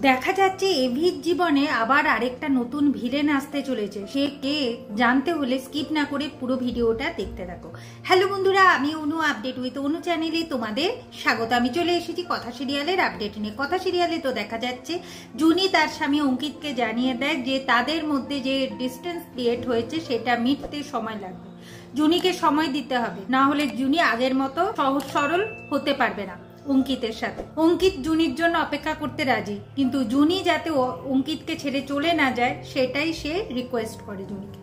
দেখা যাচ্ছে এভির জীবনে আবার আরেকটা নতুন ভিলেন আসতে চলেছে। সে কে জানতে হলে স্কিপ না করে পুরো ভিডিওটা দেখতে থাকো। হ্যালো বন্ধুরা, আমি অনু, আপডেট উইথ অনু চ্যানেলে তোমাদের স্বাগত। আমি চলে এসেছি কথা সিরিয়ালের আপডেট নিয়ে। কথা সিরিয়ালে তো দেখা যাচ্ছে জুনি তার স্বামী অঙ্কিতকে জানিয়ে দেয় যে তাদের মধ্যে যে ডিস্টেন্স ক্রিয়েট হয়েছে সেটা মিটতে সময় লাগবে। জুনিকে সময় দিতে হবে, না হলে জুনি আগের মতো সহজ সরল হতে পারবে না অঙ্কিতের সাথে। অঙ্কিত জুনির জন্য অপেক্ষা করতে রাজি, কিন্তু জুনি যাতে অঙ্কিতকে ছেড়ে চলে না যায় সেটাই সে রিকোয়েস্ট করে জুনিকে।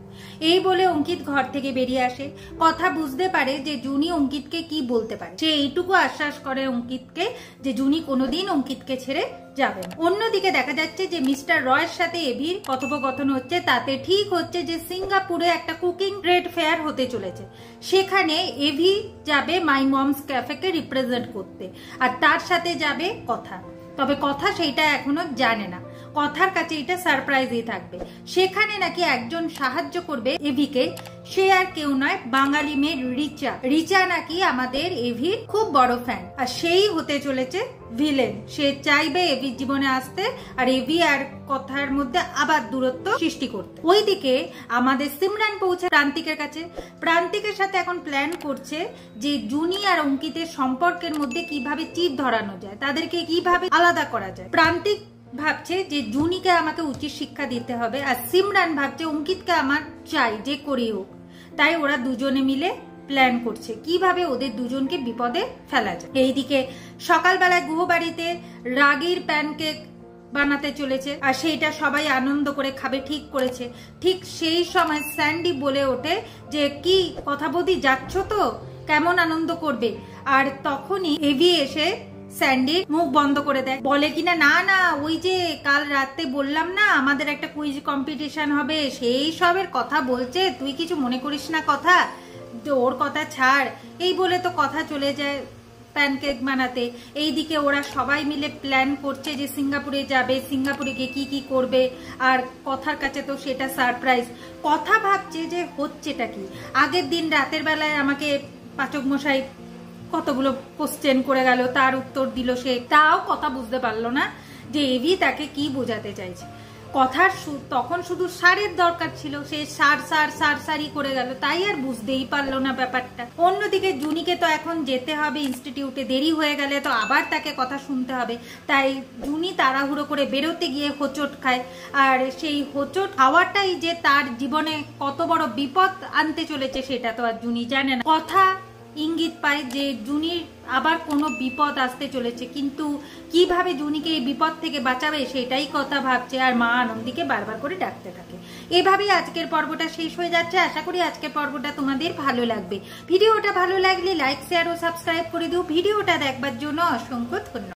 এই বলে অঙ্কিত ঘর থেকে বেরিয়ে আসে। কথা বুঝতে পারে যে জুনি অঙ্কিতকে কি বলতে পারে। সে এইটুকু আশ্বাস করে অঙ্কিতকে যে জুনি কোনোদিন অঙ্কিতকে ছেড়ে যাবে না। অন্যদিকে দেখা যাচ্ছে যে মিস্টার রয়ের সাথে এভির কথোপকথন হচ্ছে। তাতে ঠিক হচ্ছে যে সিঙ্গাপুরে একটা কুকিং ট্রেড ফেয়ার হতে চলেছে। সেখানে এভি যাবে মাই মমস ক্যাফেকে রিপ্রেজেন্ট করতে, আর তার সাথে যাবে কথা। তবে কথা সেইটা এখনো জানে না, কথার কাছে এটা সারপ্রাইজই থাকবে। সেখানে নাকি একজন সাহায্য করবে এভিকে, সে আর কেউ নয়, বাঙালি মেয়ে রিচা। রিচা নাকি আমাদের এভির খুব বড় ফ্যান, আর সেই হতে চলেছে ভিলেন। সে চাইবে এভির জীবনে আসতে আর এভি আর কথার মধ্যে আবার দূরত্ব সৃষ্টি করতে। ওইদিকে আমাদের সিমরান পৌঁছে প্রান্তিকের কাছে। প্রান্তিকের সাথে এখন প্ল্যান করছে যে জুনি আর অঙ্কিতের সম্পর্কের মধ্যে কিভাবে চির ধরানো যায়, তাদেরকে কিভাবে আলাদা করা যায়। প্রান্তিক ভাবছে যে জুনিকে আমাকে উচিত শিক্ষা দিতে হবে, আর সিমরান ভাবছে অঙ্কিতকে আমার চাই যে করেই হোক। তাই ওরা দুজনে মিলে প্ল্যান করছে কিভাবে ওদের দুজনকে বিপদে ফেলা যায়। এইদিকে সকালবেলায় গুহবাড়িতে রাগীর প্যানকেক বানাতে চলেছে, আর সেইটা সবাই আনন্দ করে খাবে ঠিক করেছে। ঠিক সেই সময় স্যান্ডি বলে ওঠে যে কি কথা বৌদি, যাচ্ছ তো, কেমন আনন্দ করবে। আর তখনই এভি এসে স্যান্ডির মুখ বন্ধ করে দেয়, বলে কিনা না না, ওই যে কাল রাতে বললাম না আমাদের একটা কুইজ কম্পিটিশন হবে, সেই সবের কথা বলছে, তুই কিছু মনে করিস না, কথা ওর কথা ছাড়। এই বলে তো কথা চলে যায় প্যানকেক বানাতে। এইদিকে ওরা সবাই মিলে প্ল্যান করছে যে সিঙ্গাপুরে যাবে, সিঙ্গাপুরে গিয়ে কি কি করবে, আর কথার কাছে তো সেটা সারপ্রাইজ। কথা ভাবছে যে হচ্ছেটা কি। আগের দিন রাতের বেলায় আমাকে পাচক মশাই কতগুলো কোশ্চেন করে গেল, তার উত্তর দিল সে, তাও কথা বুঝতে পারলো না যে এভি তাকে কি বোঝাতে চাইছে। কথার তখন শুধু সারের দরকার ছিল, সে সারি করে গেল, তাই আর বুঝতেই পারলো না ব্যাপারটা। অন্যদিকে জুনিকে তো এখন যেতে হবে ইনস্টিটিউটে, দেরি হয়ে গেলে তো আবার তাকে কথা শুনতে হবে। তাই জুনি তাড়াহুড়ো করে বেরোতে গিয়ে হোঁচট খায়, আর সেই হোঁচট খাওয়াটাই যে তার জীবনে কত বড় বিপদ আনতে চলেছে সেটা তো আর জুনি জানে না। কথা ইঙ্গিত পায় যে জুনির আবার কোনো বিপদ আসতে চলেছে, কিন্তু কিভাবে জুনিকে এই বিপদ থেকে বাঁচাবে সেটাই কথা ভাবছে, আর মা আনন্দীকে বারবার করে ডাকতে থাকে। এভাবেই আজকের পর্বটা শেষ হয়ে যাচ্ছে। আশা করি আজকের পর্বটা তোমাদের ভালো লাগবে। ভিডিওটা ভালো লাগলে লাইক, শেয়ার ও সাবস্ক্রাইব করে দিও। ভিডিওটা দেখবার জন্য অসংখ্য ধন্যবাদ।